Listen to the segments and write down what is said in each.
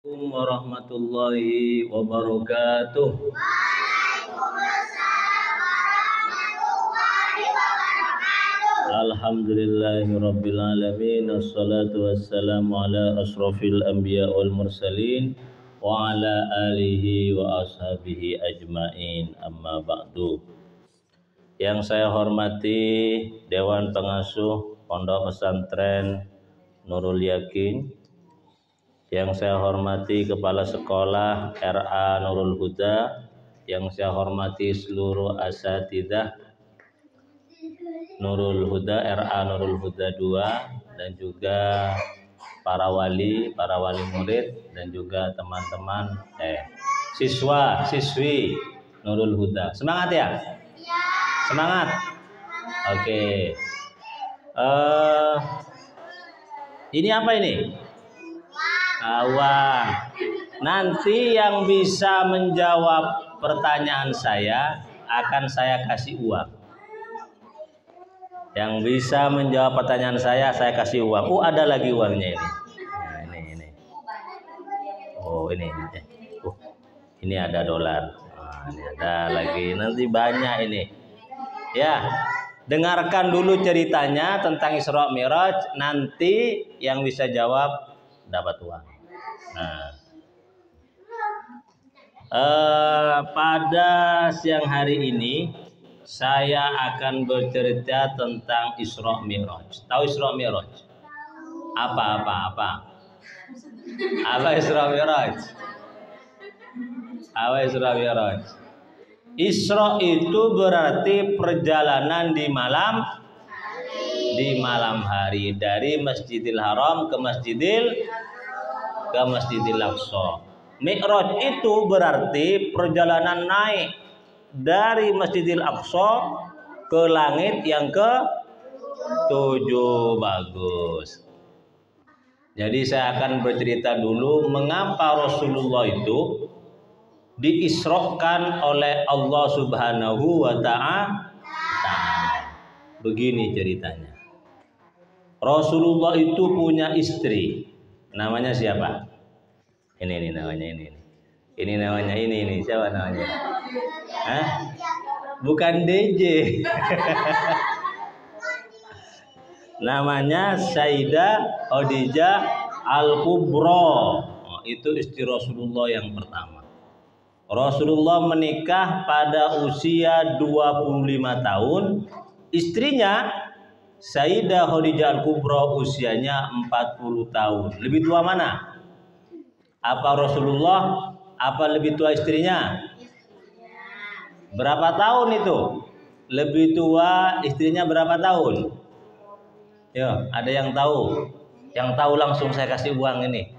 Assalamualaikum warahmatullahi wabarakatuh. Alhamdulillahirabbil alamin, wassalatu wassalamu ala asrofil anbiya wal mursalin wa ala alihi wa ashabihi ajmain, amma ba'du. Yang saya hormati Dewan Pengasuh Pondok Pesantren Nurul Yakin, yang saya hormati Kepala Sekolah RA Nurul Huda, yang saya hormati seluruh asatidzah Nurul Huda RA Nurul Huda 2, dan juga para wali murid, dan juga teman-teman siswa-siswi Nurul Huda. Semangat ya? Semangat. Oke. Ini apa ini? Uang. Nanti yang bisa menjawab pertanyaan saya akan saya kasih uang. Yang bisa menjawab pertanyaan saya kasih uang. Ada lagi uangnya ini. Nah, ini. Oh, ini. Ini ada dolar. Ini ada lagi. Nanti banyak ini. Ya, dengarkan dulu ceritanya tentang Isra Mi'raj. Nanti yang bisa jawab dapat uang. Nah, pada siang hari ini saya akan bercerita tentang Isra Mi'raj. Tahu Isra Mi'raj? Apa Isra Mi'raj? Apa Isra Mi'raj? Isra itu berarti perjalanan di malam hari dari Masjidil Haram ke Masjidil Aqsa. Mi'raj itu berarti perjalanan naik dari Masjidil Aqsa ke langit yang ke-7. Bagus. Jadi saya akan bercerita dulu mengapa Rasulullah itu diisrokan oleh Allah Subhanahu wa Ta'ala. Begini ceritanya. Rasulullah itu punya istri. Namanya siapa? Ini namanya ini. Ini namanya ini. Siapa namanya? Hah? Bukan DJ. Namanya Sayyidah Khadijah Al-Kubra. Itu istri Rasulullah yang pertama. Rasulullah menikah pada usia 25 tahun. Istrinya Sayyidah Khadijah Al-Kubra usianya 40 tahun. Lebih tua mana? Apa Rasulullah? Apa lebih tua istrinya? Berapa tahun itu? Lebih tua istrinya berapa tahun? Yo, ada yang tahu? Yang tahu langsung saya kasih uang ini.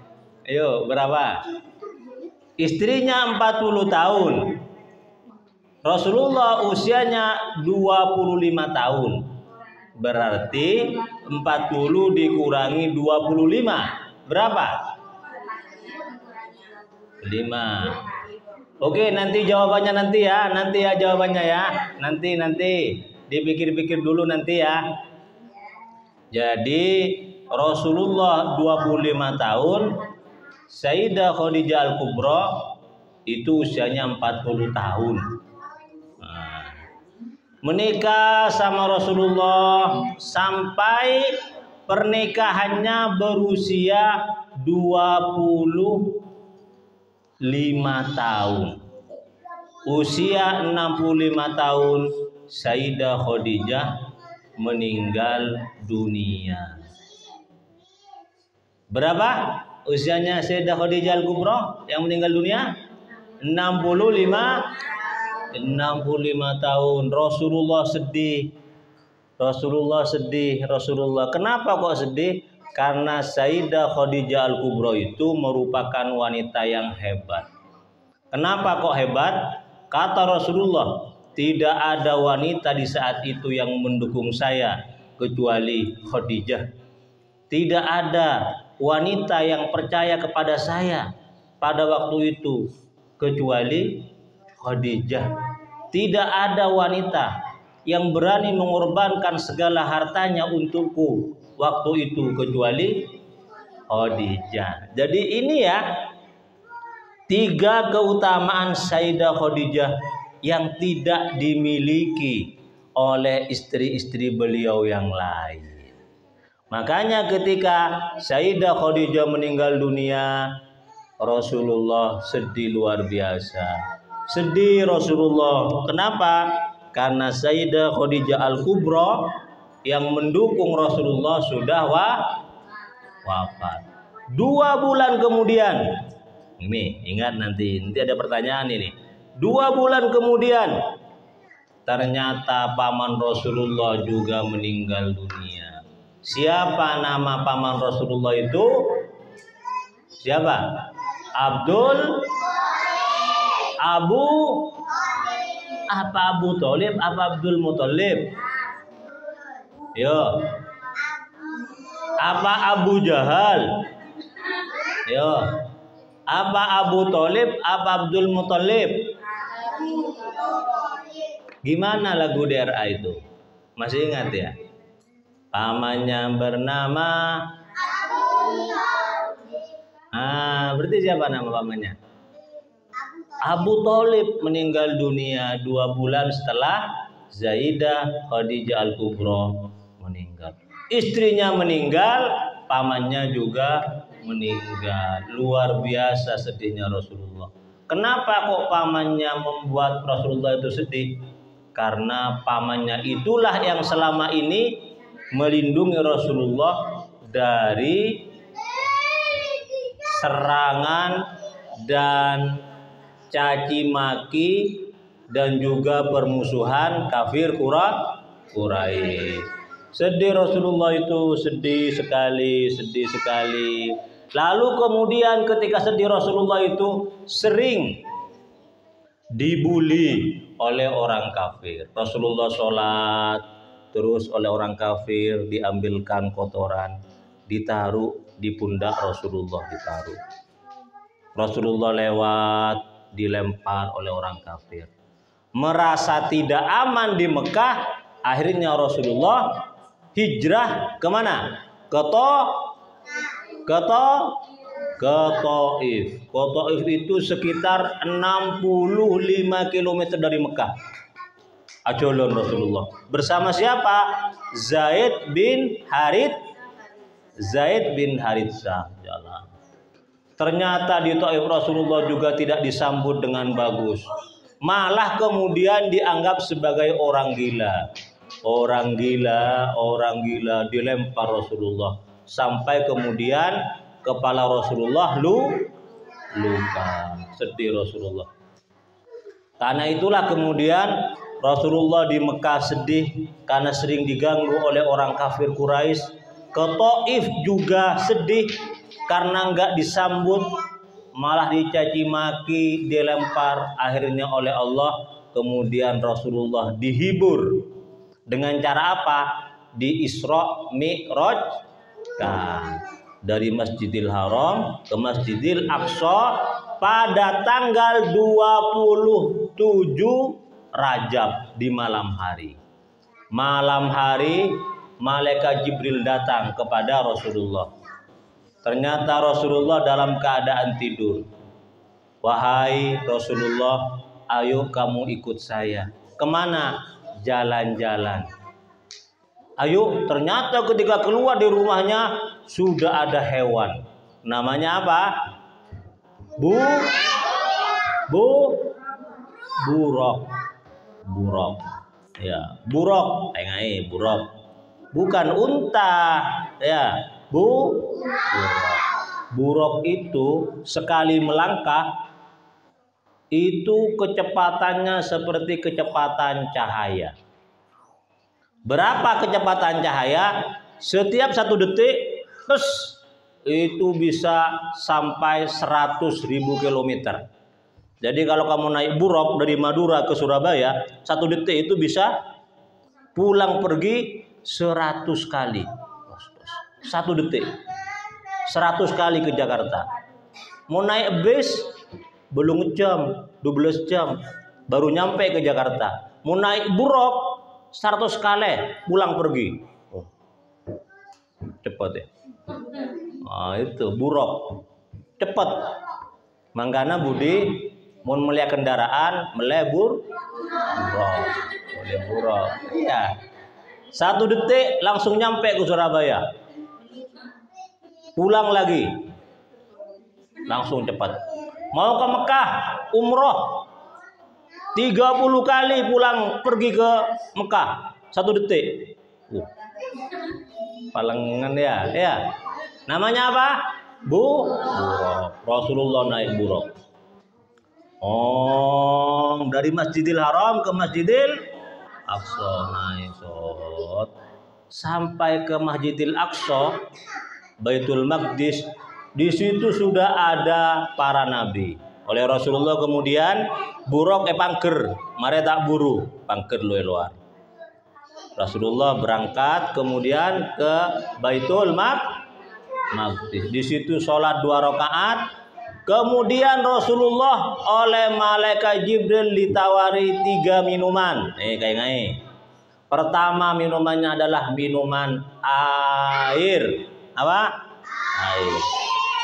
Ayo, berapa? Istrinya 40 tahun. Rasulullah usianya 25 tahun. Berarti 40 dikurangi 25. Berapa? 5. Oke, nanti jawabannya nanti ya. Nanti ya jawabannya ya. Nanti. Dipikir-pikir dulu nanti ya. Jadi Rasulullah 25 tahun. Sayyidah Khadijah Al-Kubra itu usianya 40 tahun. Menikah sama Rasulullah sampai pernikahannya berusia 25 tahun. Usia 65 tahun Sayyidah Khadijah meninggal dunia. Berapa usianya Sayyidah Khadijah Al-Kubra yang meninggal dunia? 65 tahun. Rasulullah sedih. Kenapa kok sedih? Karena Sayyidah Khadijah Al-Kubra itu merupakan wanita yang hebat. Kenapa kok hebat? Kata Rasulullah, tidak ada wanita di saat itu yang mendukung saya kecuali Khadijah. Tidak ada wanita yang percaya kepada saya pada waktu itu kecuali Khadijah. Tidak ada wanita yang berani mengorbankan segala hartanya untukku waktu itu kecuali Khadijah. Jadi ini ya, 3 keutamaan Sayyidah Khadijah yang tidak dimiliki oleh istri-istri beliau yang lain. Makanya ketika Sayyidah Khadijah meninggal dunia, Rasulullah sedih luar biasa. Sedih Rasulullah. Kenapa? Karena Sayyidah Khadijah Al-Kubra yang mendukung Rasulullah sudah wafat. 2 bulan kemudian, ini ingat nanti ada pertanyaan ini. 2 bulan kemudian ternyata paman Rasulullah juga meninggal dunia. Siapa nama paman Rasulullah itu? Siapa? Abu Thalib apa Abdul Muthalib? Yo. Apa Abu Jahal? Yo. Apa Abu Thalib apa Abdul Muthalib? Gimana lagu DRA itu? Masih ingat ya? Pamannya bernama berarti siapa nama pamannya? Abu Thalib meninggal dunia 2 bulan setelah Sayyidah Khadijah Al-Kubra meninggal. Istrinya meninggal, pamannya juga meninggal. Luar biasa sedihnya Rasulullah. Kenapa kok pamannya membuat Rasulullah itu sedih? Karena pamannya itulah yang selama ini melindungi Rasulullah dari serangan dan caci maki dan juga permusuhan kafir Quraisy. Sedih Rasulullah itu, sedih sekali. Lalu kemudian ketika sedih Rasulullah itu sering dibully oleh orang kafir. Rasulullah sholat, terus oleh orang kafir diambilkan kotoran, ditaruh di pundak Rasulullah, Rasulullah lewat, dilempar oleh orang kafir. Merasa tidak aman di Mekah, akhirnya Rasulullah hijrah kemana? Ke Taif. Taif itu sekitar 65 km dari Mekah. Ajalon Rasulullah. Bersama siapa? Zaid bin Haritsah jalan. Ternyata di Taif Rasulullah juga tidak disambut dengan bagus. Malah kemudian dianggap sebagai orang gila. Orang gila dilempar Rasulullah. Sampai kemudian kepala Rasulullah luka. Sedih Rasulullah. Karena itulah kemudian Rasulullah di Mekah sedih karena sering diganggu oleh orang kafir Quraisy. Ke Taif juga sedih karena enggak disambut, malah dicaci maki, dilempar. Akhirnya oleh Allah kemudian Rasulullah dihibur dengan cara apa? Di Isra Mi'raj kan, dari Masjidil Haram ke Masjidil Aqsa pada tanggal 27 Rajab di malam hari. Malam hari malaikat Jibril datang kepada Rasulullah. Ternyata Rasulullah dalam keadaan tidur. Wahai Rasulullah, ayo kamu ikut saya. Kemana? Jalan-jalan. Ayo, ternyata ketika keluar di rumahnya sudah ada hewan. Namanya apa? Buruk. Ya, buruk. Buruk. Bukan unta, ya. Buruk itu sekali melangkah itu kecepatannya seperti kecepatan cahaya. Berapa kecepatan cahaya? Setiap 1 detik itu bisa sampai 100.000 kilometer. Jadi kalau kamu naik buruk dari Madura ke Surabaya, 1 detik itu bisa pulang pergi 100 kali. 1 detik 100 kali ke Jakarta. Mau naik bis belum jam, 12 jam baru nyampe ke Jakarta. Mau naik buruk 100 kali pulang pergi. Cepat ya. Itu buruk cepat. Mangkana budi mun mulia kendaraan melebur buruk. Iya. 1 detik langsung nyampe ke Surabaya. Pulang lagi. Langsung cepat. Mau ke Mekah umroh 30 kali pulang pergi ke Mekah 1 detik. Palengan ya. Namanya apa? Buruk. Rasulullah naik buruk. Dari Masjidil Haram ke Masjidil Aqsa naik sot. Sampai ke Masjidil Aqsa, Baitul Maqdis, di situ sudah ada para nabi. Oleh Rasulullah kemudian buruk pangker, mare tak buru, pangker luar. Rasulullah berangkat kemudian ke Baitul Maqdis. Di situ sholat 2 rakaat. Kemudian Rasulullah oleh malaikat Jibril ditawari 3 minuman. Kayak pertama minumannya adalah minuman air. Apa? Air.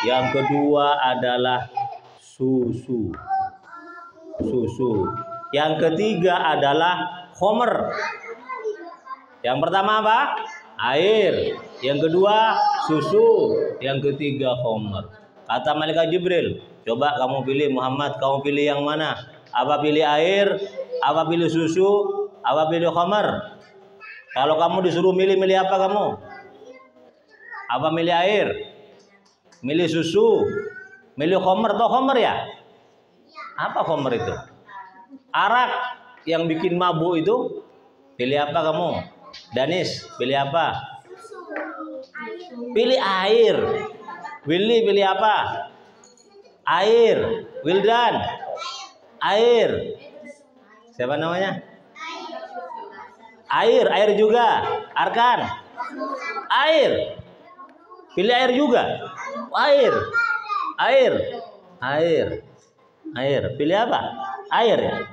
Yang kedua adalah susu. Yang ketiga adalah khomer. Yang pertama apa? Air. Yang kedua susu. Yang ketiga khomer. Kata malaikat Jibril, coba kamu pilih Muhammad, kamu pilih yang mana? Apa pilih air? Apa pilih susu? Apa pilih khomer? Kalau kamu disuruh milih apa kamu? Apa milih air? Milih susu? Milih khomer atau khomer ya? Apa khomer itu? Arak yang bikin mabuk itu. Pilih apa kamu? Danis, pilih apa? Pilih air. Willy pilih apa? Air. Wildan. Air. Siapa namanya? Air juga. Arkan. Air. Pilih air juga. Air. Pilih apa? Air ya?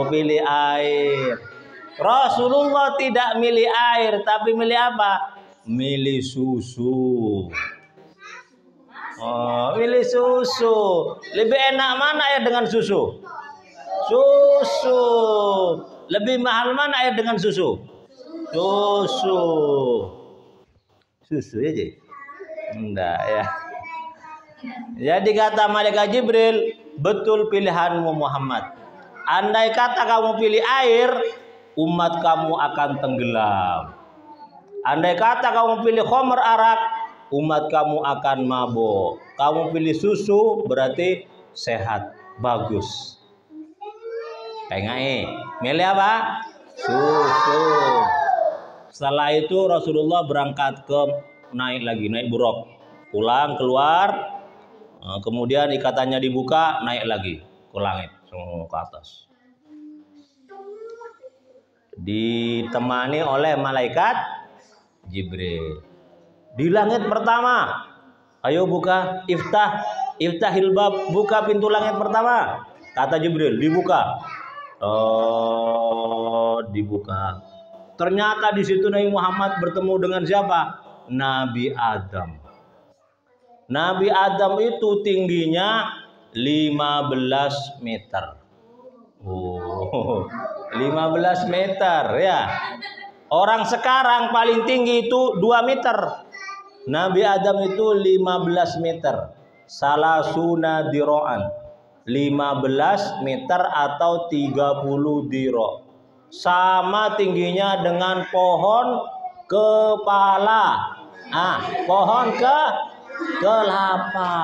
Pilih air. Rasulullah tidak milih air, tapi milih apa? Milih susu. Milih susu. Lebih enak mana air dengan susu? Susu. Lebih mahal mana air dengan susu? Susu aja. Enggak ya. Jadi kata malaikat Jibril, betul pilihanmu Muhammad. Andai kata kamu pilih air, umat kamu akan tenggelam. Andai kata kamu pilih khomer arak, umat kamu akan mabuk. Kamu pilih susu berarti sehat, bagus. Kayak milih apa? Susu. Setelah itu Rasulullah berangkat naik buruk. Pulang keluar, kemudian ikatannya dibuka, naik lagi ke langit, ke atas. Ditemani oleh malaikat Jibril. Di langit pertama, ayo buka, iftahil bab, buka pintu langit pertama. Kata Jibril, dibuka. Dibuka. Ternyata di situ Nabi Muhammad bertemu dengan siapa? Nabi Adam. Nabi Adam itu tingginya 15 meter. 15 meter ya. Orang sekarang paling tinggi itu 2 meter. Nabi Adam itu 15 meter. Salasuna diro'an. 15 meter atau 30 diro. Sama tingginya dengan pohon kepala. Pohon kelapa.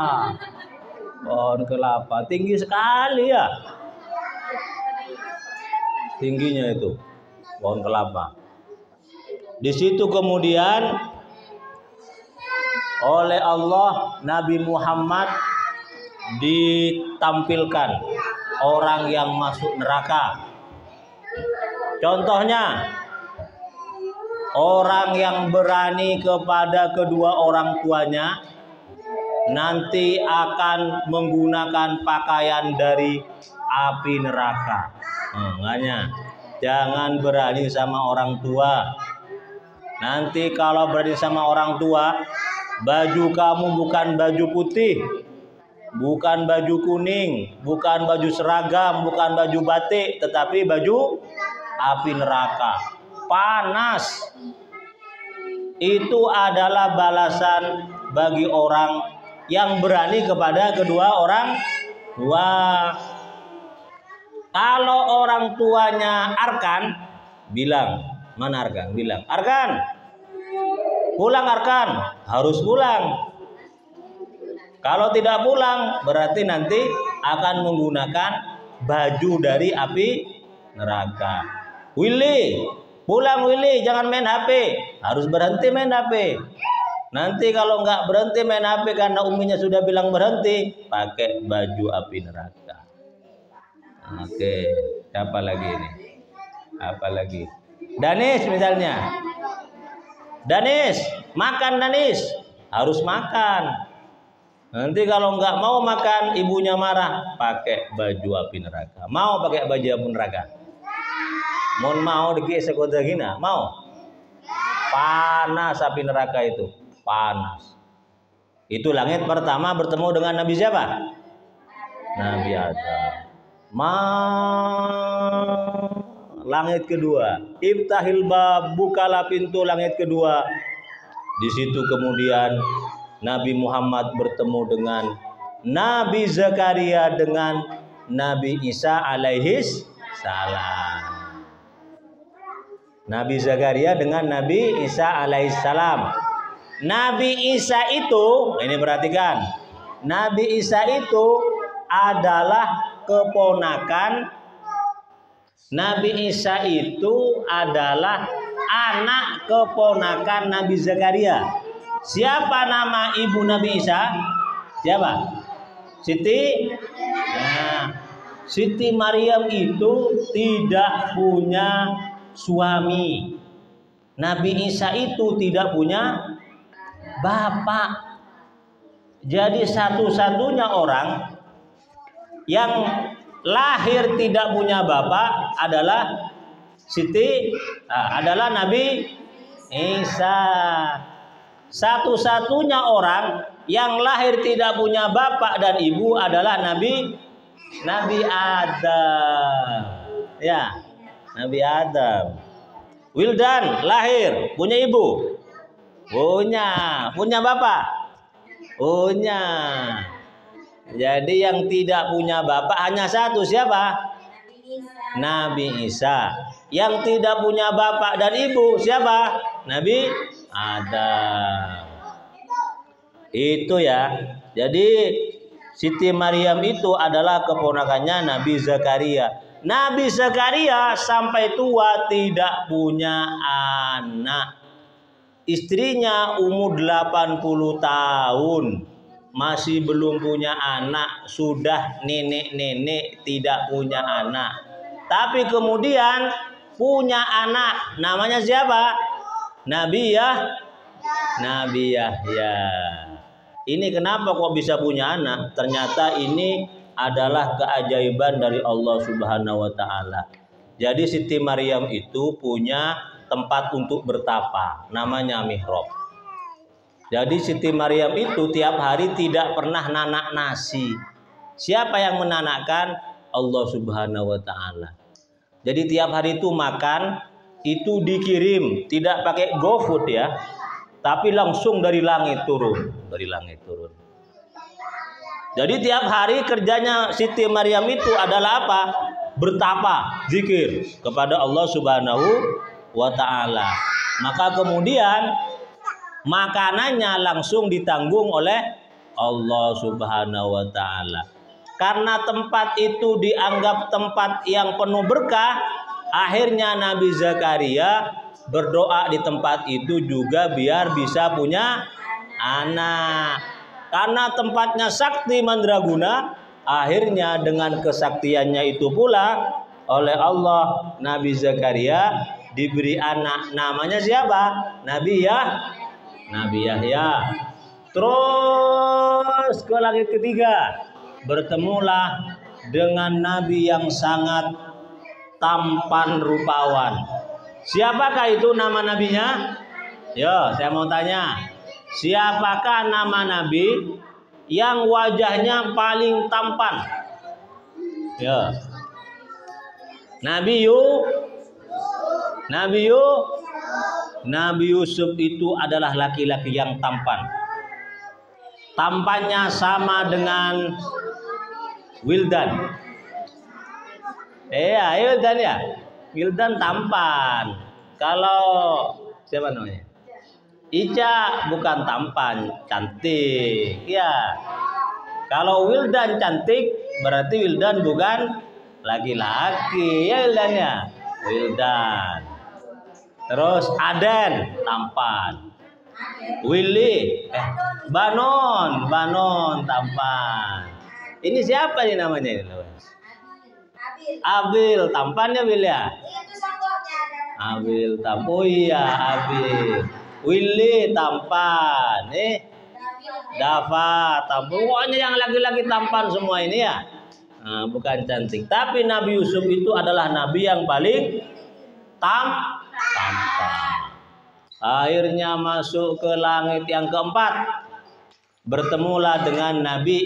Pohon kelapa tinggi sekali ya. Tingginya itu pohon kelapa. Di situ kemudian oleh Allah Nabi Muhammad ditampilkan orang yang masuk neraka. Contohnya orang yang berani kepada kedua orang tuanya nanti akan menggunakan pakaian dari api neraka. Makanya jangan berani sama orang tua. Nanti kalau berani sama orang tua, baju kamu bukan baju putih, bukan baju kuning, bukan baju seragam, bukan baju batik, tetapi baju api neraka. Panas. Itu adalah balasan bagi orang yang berani kepada kedua orang tua. Kalau orang tuanya Arkan, bilang, mana Arkan? Bilang, Arkan, pulang Arkan, harus pulang. Kalau tidak pulang, berarti nanti akan menggunakan baju dari api neraka. Willy, pulang Willy, jangan main HP. Harus berhenti main HP. Nanti kalau nggak berhenti main HP karena uminya sudah bilang berhenti, pakai baju api neraka. Oke, siapa lagi ini? Apa lagi? Danis misalnya. Danis, makan Danis. Harus makan. Nanti kalau nggak mau makan, ibunya marah. Pakai baju api neraka. Mau pakai baju api neraka? Mau dikit sekolah gina? Mau? Panas api neraka itu. Panas. Itu langit pertama bertemu dengan Nabi siapa? Nabi Adam. Langit kedua, iftahil bab, bukalah pintu langit kedua. Di situ kemudian Nabi Muhammad bertemu dengan Nabi Zakaria dengan Nabi Isa alaihis salam. Nabi Zakaria dengan Nabi Isa alaihis salam. Nabi Isa itu, ini perhatikan, Nabi Isa itu adalah keponakan. Nabi Isa itu adalah anak keponakan Nabi Zakaria. Siapa nama ibu Nabi Isa? Siapa? Siti. Nah, Siti Maryam itu tidak punya suami. Nabi Isa itu tidak punya bapak. Jadi satu-satunya orang yang lahir tidak punya bapak adalah adalah Nabi Isa. Satu-satunya orang yang lahir tidak punya bapak dan ibu adalah Nabi Adam. Ya, Nabi Adam. Wildan lahir punya ibu? Punya bapak? Punya. Jadi yang tidak punya bapak hanya satu, siapa? Nabi Isa. Yang tidak punya bapak dan ibu siapa? Nabi Adam. Itu ya. Jadi Siti Maryam itu adalah keponakannya Nabi Zakaria. Nabi Zakaria sampai tua tidak punya anak. Istrinya umur 80 tahun. Masih belum punya anak, sudah nenek-nenek tidak punya anak. Tapi kemudian punya anak, namanya siapa? Nabi Yahya. Ini kenapa kok bisa punya anak? Ternyata ini adalah keajaiban dari Allah Subhanahu wa taala. Jadi Siti Maryam itu punya tempat untuk bertapa, namanya mihrab. Jadi Siti Maryam itu tiap hari tidak pernah nanak nasi. Siapa yang menanakkan? Allah Subhanahu wa taala. Jadi tiap hari itu makan itu dikirim, tidak pakai GoFood ya. Tapi langsung dari langit turun, Jadi tiap hari kerjanya Siti Maryam itu adalah apa? Bertapa, zikir kepada Allah Subhanahu wa taala. Maka kemudian makanannya langsung ditanggung oleh Allah Subhanahu wa taala. Karena tempat itu dianggap tempat yang penuh berkah, akhirnya Nabi Zakaria berdoa di tempat itu juga biar bisa punya anak. Karena tempatnya sakti mandraguna, akhirnya dengan kesaktiannya itu pula oleh Allah Nabi Zakaria diberi anak. Namanya siapa? Nabi Yahya. Terus ke langit ketiga, bertemulah dengan Nabi yang sangat tampan rupawan. Siapakah itu nama nabinya? Yo, saya mau tanya. Siapakah nama Nabi yang wajahnya paling tampan. Ya. Nabi Yusuf itu adalah laki-laki yang tampan. Tampannya sama dengan Wildan. Wildan ya. Wildan tampan. Kalau siapa namanya? Ica bukan tampan, cantik. Ya. Kalau Wildan cantik, berarti Wildan bukan laki-laki. Ya Wildan ya. Wildan. Terus Aden tampan. Willy, Banon tampan. Ini siapa nih namanya ini? Abil, tampannya Bil ya? Abil tampan. Oh iya, Abil. Willy tampan. Dava tampan. Pokoknya yang laki-laki tampan semua ini ya. Nah, bukan cantik. Tapi Nabi Yusuf itu adalah nabi yang paling tampan. Akhirnya masuk ke langit yang keempat. Bertemulah dengan Nabi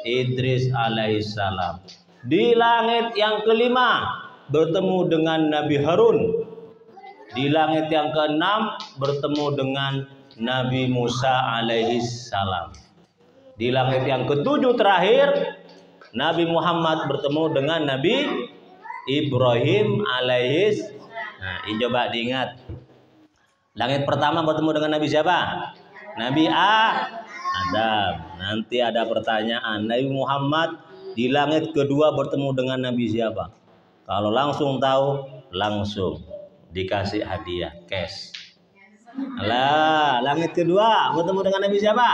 Idris alaihissalam. Di langit yang kelima bertemu dengan Nabi Harun. Di langit yang keenam bertemu dengan Nabi Musa alaihissalam. Di langit yang ketujuh terakhir Nabi Muhammad bertemu dengan Nabi Ibrahim alaihissalam. Nah, ini coba diingat. Langit pertama bertemu dengan Nabi siapa? Nabi Adam. Nanti ada pertanyaan. Nabi Muhammad di langit kedua bertemu dengan Nabi siapa? Kalau langsung tahu, langsung dikasih hadiah cash. Alah, langit kedua bertemu dengan Nabi siapa?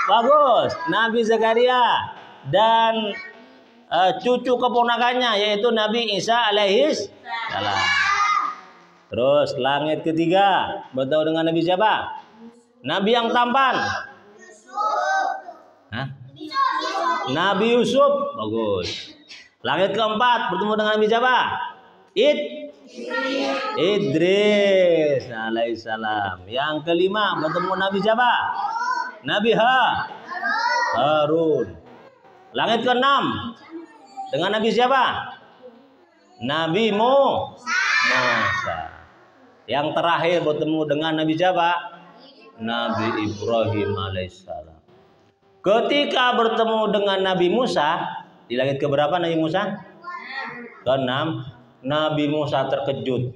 Bagus, Nabi Zakaria dan cucu keponakannya yaitu Nabi Isa alaihissalam. Terus langit ketiga bertemu dengan Nabi siapa? Nabi yang tampan. Hah? Nabi Yusuf. Bagus. Langit keempat bertemu dengan Nabi siapa? Idris alaihissalam. Yang kelima bertemu Nabi siapa? Nabi Harun. Langit keenam dengan Nabi siapa? Nabi Musa. Yang terakhir bertemu dengan Nabi siapa? Nabi Ibrahim alaihissalam. Ketika bertemu dengan Nabi Musa, di langit keberapa Nabi Musa? Keenam. Nabi Musa terkejut.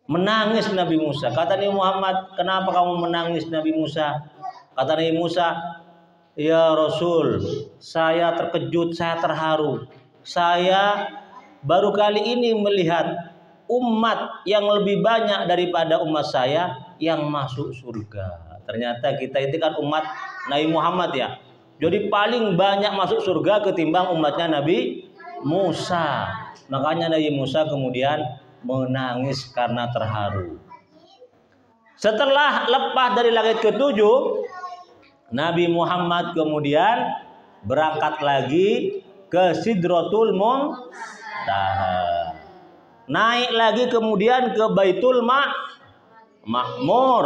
Menangis Nabi Musa. Kata Nabi Muhammad, kenapa kamu menangis Nabi Musa? Kata Nabi Musa, ya Rasul, saya terkejut, saya terharu. Saya baru kali ini melihat umat yang lebih banyak daripada umat saya yang masuk surga. Ternyata kita itu kan umat Nabi Muhammad ya. Jadi paling banyak masuk surga ketimbang umatnya Nabi Musa. Makanya Nabi Musa kemudian menangis karena terharu. Setelah lepas dari langit ketujuh, Nabi Muhammad kemudian berangkat lagi ke Sidratul Muntaha. Naik lagi kemudian ke Baitul Ma'mur.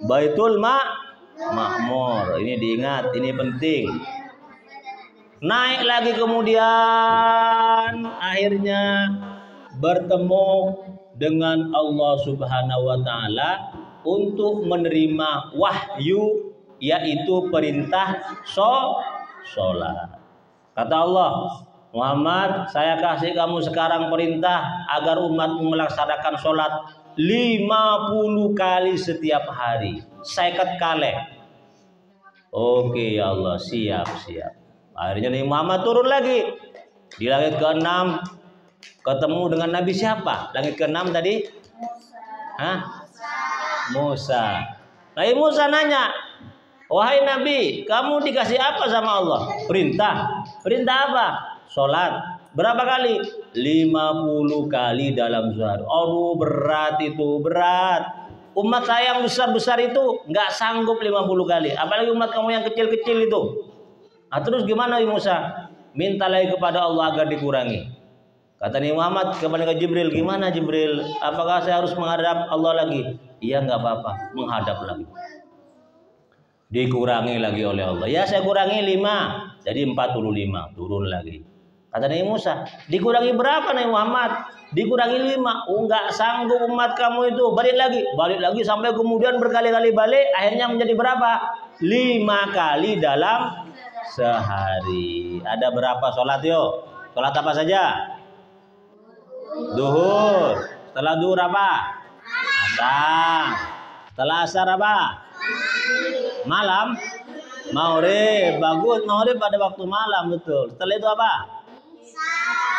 Baitul Ma'mur. Ini diingat, ini penting. Naik lagi kemudian akhirnya bertemu dengan Allah Subhanahu wa taala untuk menerima wahyu, yaitu perintah sholat. Kata Allah, Muhammad, saya kasih kamu sekarang perintah agar umatmu melaksanakan sholat 50 kali setiap hari. Seket kali. Oke ya Allah, siap. Akhirnya Nabi Muhammad turun lagi. Di langit ke-6 ketemu dengan Nabi siapa? Langit ke-6 tadi? Musa. Nabi Musa nanya, wahai Nabi, kamu dikasih apa sama Allah? Perintah. Perintah apa? Sholat. Berapa kali? 50 kali dalam sehari. Aduh, berat itu, berat. Umat saya yang besar-besar itu nggak sanggup 50 kali. Apalagi umat kamu yang kecil-kecil itu. Nah, terus gimana Nabi Musa? Minta lagi kepada Allah agar dikurangi. Kata Nabi Muhammad kepada Jibril, gimana Jibril? Apakah saya harus menghadap Allah lagi? Iya, nggak apa-apa, menghadap lagi. Dikurangi lagi oleh Allah. Ya saya kurangi 5, jadi 45, turun lagi. Kata Nabi Musa, dikurangi berapa Nabi Muhammad? Dikurangi 5. Oh, enggak sanggup umat kamu itu. Balik lagi sampai kemudian berkali-kali balik. Akhirnya menjadi berapa? 5 kali dalam sehari. Ada berapa sholat yuk? Sholat apa saja? Duhur. Setelah duhur apa? Asar. Setelah asar apa? Malam. Maghrib. Bagus, maghrib pada waktu malam, betul. Setelah itu apa?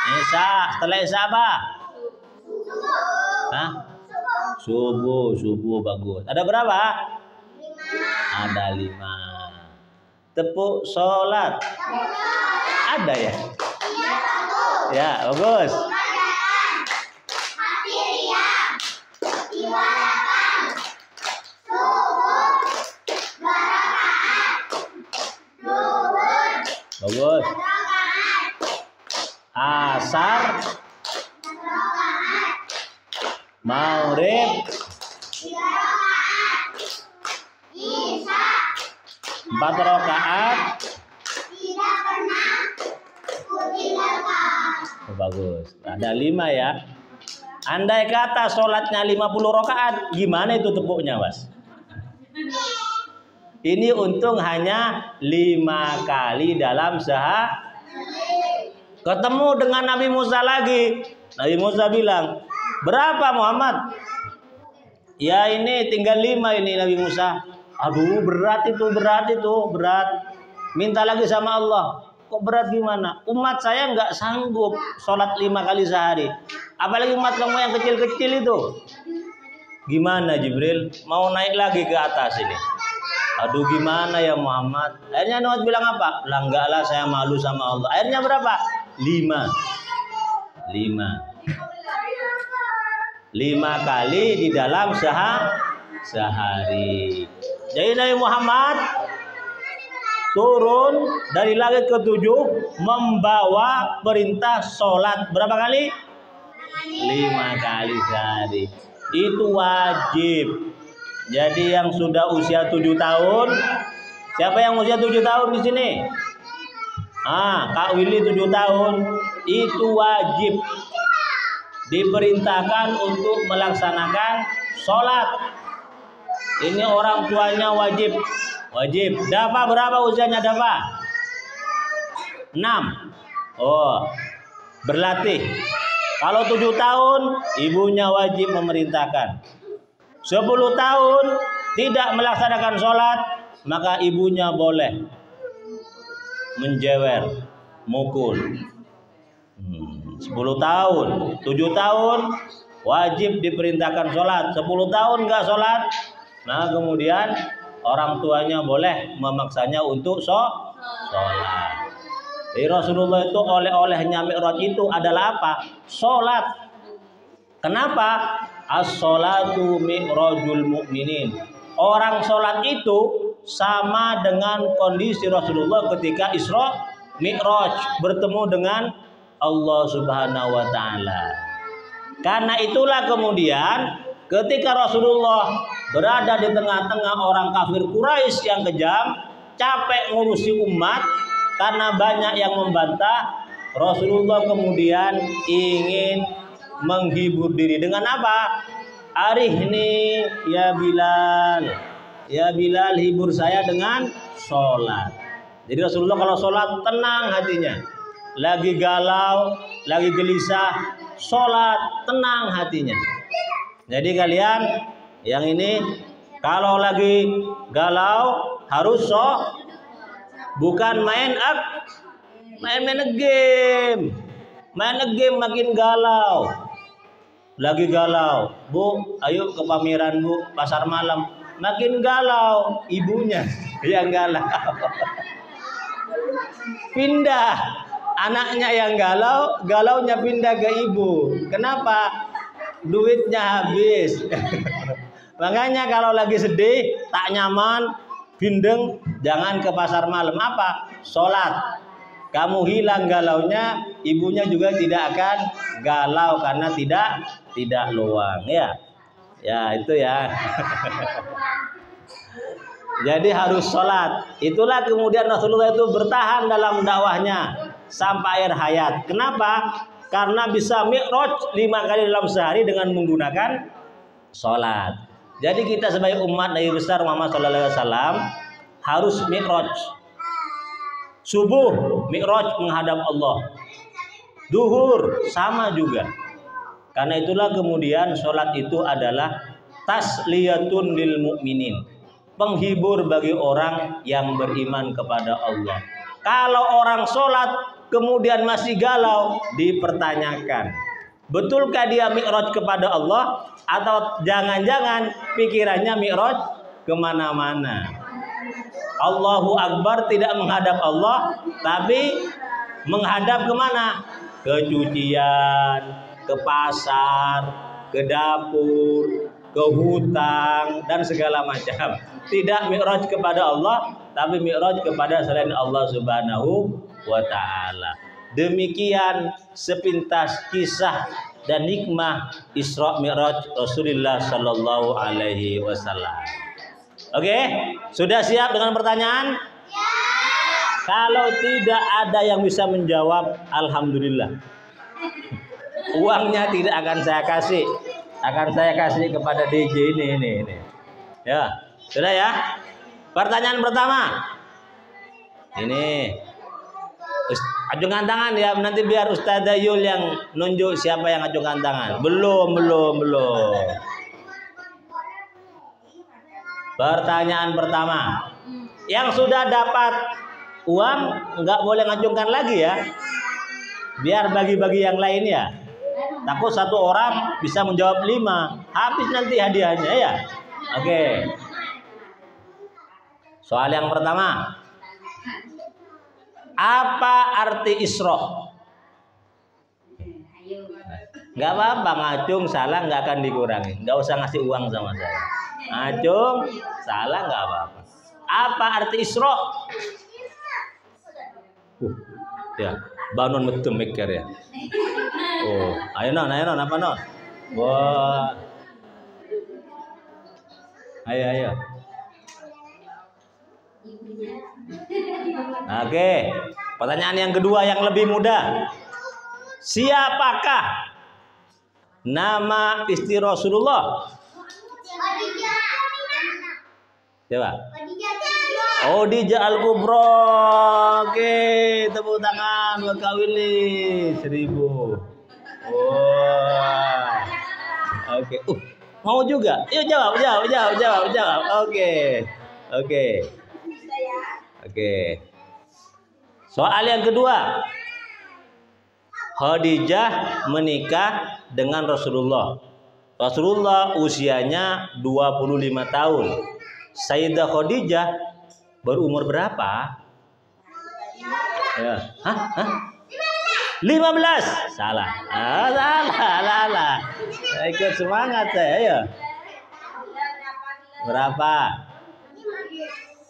Isya. Setelah isya apa? Hah? Subuh bagus. Ada berapa? 5. Ada 5. Tepuk sholat. Ada ya? Ya, bagus. Bagus. Asar, maghrib, Isya 4 rakaat. Tidak pernah kutinggalkan. Oh, bagus. Ada 5 ya. Andai kata sholatnya 50 rakaat, gimana itu tepuknya, Mas? Ini untung hanya 5 kali dalam sehari. Ketemu dengan Nabi Musa lagi. Nabi Musa bilang, berapa Muhammad? Ya ini tinggal 5 ini Nabi Musa. Aduh berat itu. Minta lagi sama Allah. Kok berat gimana? Umat saya nggak sanggup sholat 5 kali sehari. Apalagi umat kamu yang kecil-kecil itu. Gimana Jibril? Mau naik lagi ke atas ini. Aduh gimana ya Muhammad? Akhirnya Nuh bilang apa? Lah enggak lah, saya malu sama Allah. Akhirnya berapa? 5 kali di dalam sehari. Jadi Nabi Muhammad turun dari langit ke-7 membawa perintah sholat berapa kali? 5 kali sehari. Itu wajib. Jadi yang sudah usia 7 tahun, siapa yang usia 7 tahun di sini? Kak Willy 7 tahun, itu wajib diperintahkan untuk melaksanakan sholat. Ini orang tuanya wajib. Dafa berapa usianya Dafa? 6. Oh, berlatih. Kalau 7 tahun, ibunya wajib memerintahkan. 10 tahun tidak melaksanakan sholat, maka ibunya boleh menjewer, mukul. 10 tahun, 7 tahun wajib diperintahkan sholat. 10 tahun nggak sholat, nah kemudian orang tuanya boleh memaksanya untuk sholat. Jadi Rasulullah itu oleh-olehnya Mi'raj itu adalah apa? Sholat. Kenapa? As-sholatu mi'rajul mu'minin. Orang sholat itu sama dengan kondisi Rasulullah ketika Isra Mi'raj, bertemu dengan Allah Subhanahu wa Ta'ala. Karena itulah kemudian ketika Rasulullah berada di tengah-tengah orang kafir Quraisy yang kejam, capek ngurusi umat karena banyak yang membantah, Rasulullah kemudian ingin menghibur diri dengan apa? Arihni ya Bilal. Ya Bilal, hibur saya dengan sholat. Jadi Rasulullah kalau sholat tenang hatinya. Lagi galau, lagi gelisah, sholat tenang hatinya. Jadi kalian yang ini kalau lagi galau harus bukan main game. Main game makin galau. Lagi galau, Bu, ayo ke pameran Bu, pasar malam. Makin galau, ibunya yang galau. Pindah, anaknya yang galau, galaunya pindah ke ibu. Kenapa? Duitnya habis. Makanya kalau lagi sedih, tak nyaman, bindeng, jangan ke pasar malam. Apa? Sholat. Kamu hilang galaunya, ibunya juga tidak akan galau karena tidak luang ya. Ya itu ya. Jadi harus sholat. Itulah kemudian Rasulullah itu bertahan dalam dakwahnya sampai akhir hayat. Kenapa? Karena bisa mi'raj 5 kali dalam sehari dengan menggunakan sholat. Jadi kita sebagai umat Nabi besar Muhammad SAW harus mi'raj. Subuh mi'raj menghadap Allah. Duhur sama juga. Karena itulah kemudian sholat itu adalah tasliyatun lil mu'minin, penghibur bagi orang yang beriman kepada Allah. Kalau orang sholat kemudian masih galau, dipertanyakan, betulkah dia mi'raj kepada Allah atau jangan-jangan pikirannya mi'raj kemana-mana. Allahu Akbar tidak menghadap Allah, tapi menghadap kemana? Ke cucian, ke pasar, ke dapur, ke hutang, dan segala macam. Tidak mi'raj kepada Allah, tapi mi'raj kepada selain Allah Subhanahu wa ta'ala. Demikian sepintas kisah dan hikmah Isra Mi'raj Rasulullah sallallahu alaihi wasallam. Oke, sudah siap dengan pertanyaan? Ya. Kalau tidak ada yang bisa menjawab, alhamdulillah. Uangnya tidak akan saya kasih. Akan saya kasih kepada DJ ini. Ya, sudah ya. Pertanyaan pertama. Ini acungkan tangan ya, nanti biar Ustazah Yul yang nunjuk siapa yang acungkan tangan. Belum. Pertanyaan pertama. Yang sudah dapat uang nggak boleh ngacungkan lagi ya. Biar bagi-bagi yang lain ya. Takut satu orang bisa menjawab 5, habis nanti hadiahnya ya. Oke. Soal yang pertama. Apa arti Isra? Nggak apa-apa, ngacung salah nggak akan dikurangi. Nggak usah ngasih uang sama saya. Ngacung salah nggak apa-apa. Apa arti Isra? Ya, bangun betul mikir ya. Oh, ayo non, apa non? Wah, ayo. Oke, pertanyaan yang kedua yang lebih mudah. Siapakah nama istri Rasulullah? Coba. Khadijah Al-Kubra. Oke, tepuk tangan buat Kak Willy 1000. Wah. Oke. Mau juga? Yuk jawab. Oke. Soal yang kedua. Khadijah menikah dengan Rasulullah. Rasulullah usianya 25 tahun. Sayyidah Khadijah berumur berapa? Ya. 15. Salah. Salah. Ikut semangat saya ya. Berapa?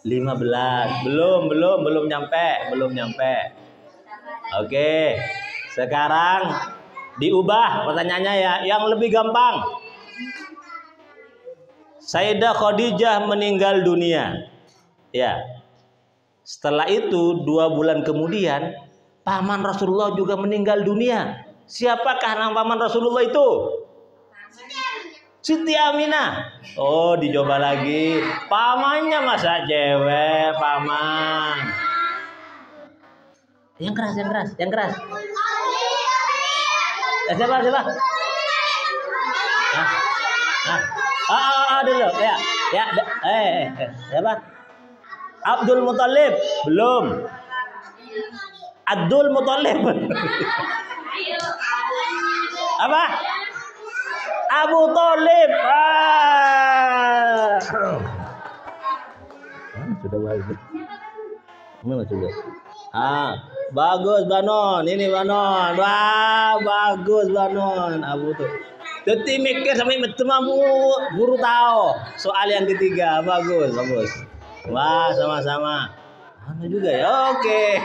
15. Belum nyampe. Oke. Sekarang diubah pertanyaannya ya, yang lebih gampang. Sayyidah Khadijah meninggal dunia. Ya. Setelah itu 2 bulan kemudian paman Rasulullah juga meninggal dunia. Siapakah nama paman Rasulullah itu? Siti Aminah. Oh, dicoba lagi. Pamannya masa cewek, paman. Yang keras. Siapa? Dulu ya. Siapa? Abdul Muthalib. Belum. Abdul Muthalib. Apa? Abu Thalib. Sudah bagus. Mana coba? Bagus Banon. Ini Banon. Wah, bagus Banon. Abu tuh. Jadi mikir sampai buru tahu. Soal yang ketiga bagus. Wah, sama-sama. Mana juga ya? Oke.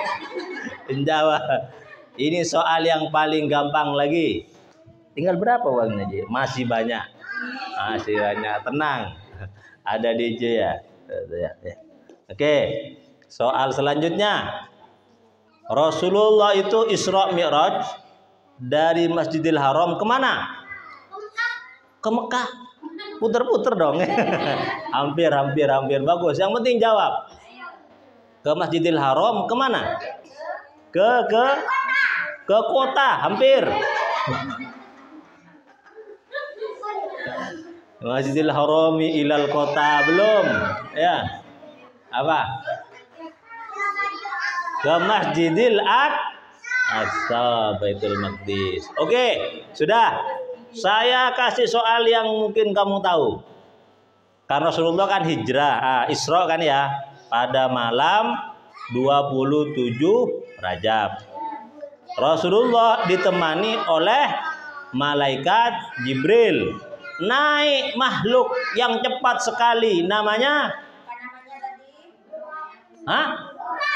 Menjawab. Ini soal yang paling gampang lagi. Tinggal berapa uangnya, Ji? Masih banyak. Tenang. Ada DJ ya. Oke, soal selanjutnya. Rasulullah itu Isra Mi'raj dari Masjidil Haram kemana? Ke Mekah. Puter-puter dong. hampir bagus. Yang penting jawab. Ke Masjidil Haram kemana? Ke kota, hampir. Masjidil Harami ilal kota, belum? Ya. Apa? Ke Masjidil Aqsa, Baitul Maqdis. Oke, sudah. Saya kasih soal yang mungkin kamu tahu. Karena Rasulullah kan hijrah, Isra kan ya, pada malam 27 Rajab. Rasulullah ditemani oleh malaikat Jibril. Naik makhluk yang cepat sekali, namanya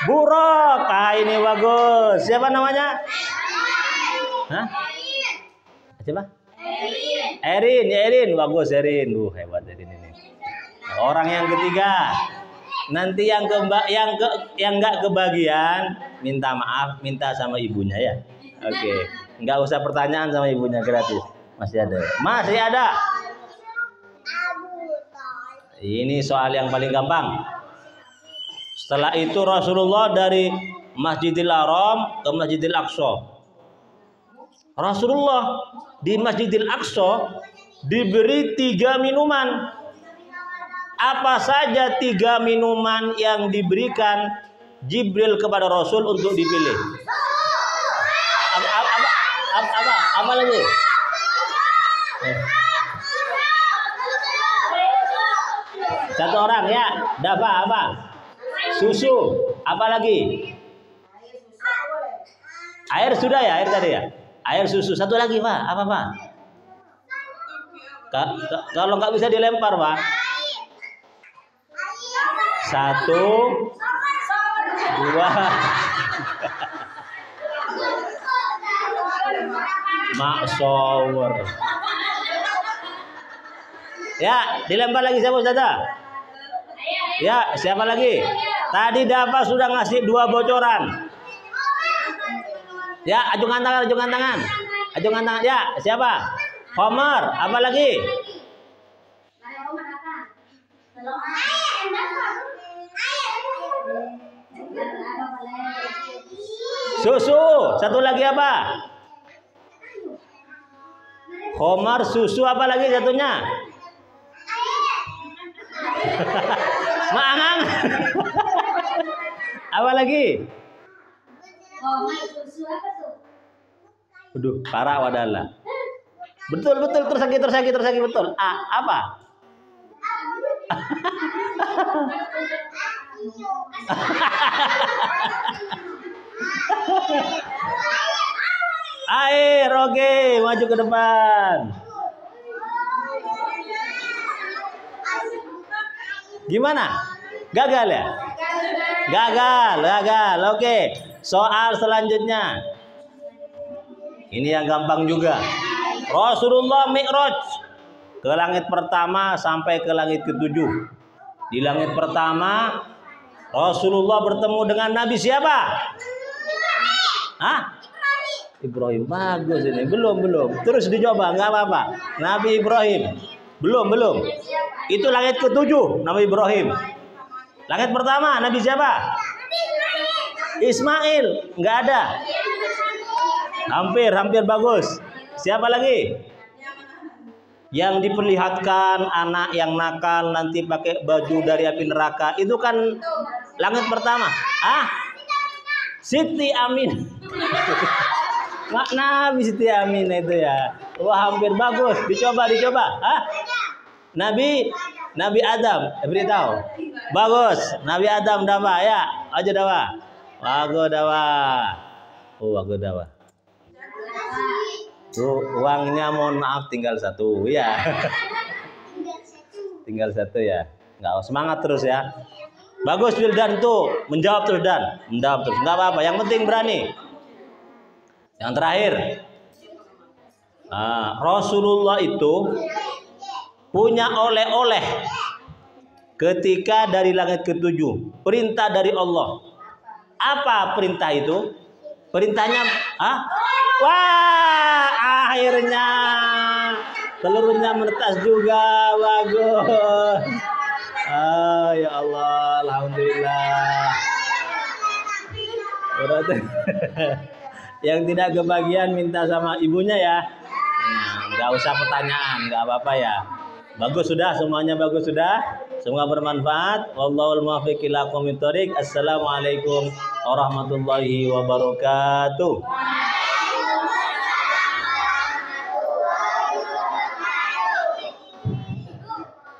Buraq. Ini bagus. Siapa namanya? Siapa? Erin. Bagus, Erin. Hebat Erin ini. Orang yang ketiga. Nanti yang nggak kebagian, minta maaf, minta sama ibunya ya. Oke. Nggak usah pertanyaan sama ibunya, gratis. Masih ada. Ini soal yang paling gampang. Setelah itu Rasulullah dari Masjidil Haram ke Masjidil Aqsa. Rasulullah di Masjidil Aqsa diberi 3 minuman. Apa saja 3 minuman yang diberikan Jibril kepada Rasul untuk dipilih? Apa lagi? Satu orang ya. Dapat apa? Susu. Apa lagi? Air sudah ya, air tadi ya. Air, susu. Satu lagi Pak. Apa Pak? Kalau nggak bisa dilempar Pak. 1, 2. Maksawar. Ya, dilempar lagi siapa Ustazah? Ya, siapa lagi? Tadi Dafa sudah ngasih 2 bocoran. Ya, ajungkan tangan. Ya, siapa? Homer, apa lagi? Susu, satu lagi apa? Homer, susu, apa lagi satunya? Maangang. Apa lagi? Aduh, parah wadala. Betul, tersagi betul. Apa? Air, oke, maju ke depan. Gimana? Gagal ya? Gagal. Oke. Soal selanjutnya. Ini yang gampang juga. Rasulullah Mi'raj ke langit pertama sampai ke langit ke-7. Di langit pertama Rasulullah bertemu dengan Nabi siapa? Ibrahim. Bagus ini. Belum. Terus dicoba, nggak apa-apa. Nabi Ibrahim. Belum. Itu langit ke-7, Nabi Ibrahim. Langit pertama, Nabi siapa? Ismail. Nggak ada. Hampir bagus. Siapa lagi? Yang diperlihatkan anak yang nakal nanti pakai baju dari api neraka. Itu kan langit pertama. Siti Amin. Nabi Siti Amin itu ya. Wah, hampir bagus. Dicoba. Nabi Adam, beritahu. Bagus. Nabi Adam Dawa ya. Aja Dawa. Bagus Dawa. Tuh, uangnya mohon maaf tinggal 1 ya. Tinggal 1 ya. Enggak, semangat terus ya. Bagus Wildan tuh, menjawab terus. Enggak apa-apa, yang penting berani. Yang terakhir. Rasulullah itu punya oleh-oleh ketika dari langit ketujuh, perintah dari Allah. Apa perintah itu? Perintahnya, wah, akhirnya telurnya menetas juga, bagus. Ya Allah, alhamdulillah. Berarti yang tidak kebagian minta sama ibunya ya. Nggak usah pertanyaan, nggak apa-apa ya. Bagus sudah, semuanya bagus sudah. Semoga bermanfaat. Wallahul muwaffiq ila aqwamit thoriq. Assalamualaikum warahmatullahi wabarakatuh.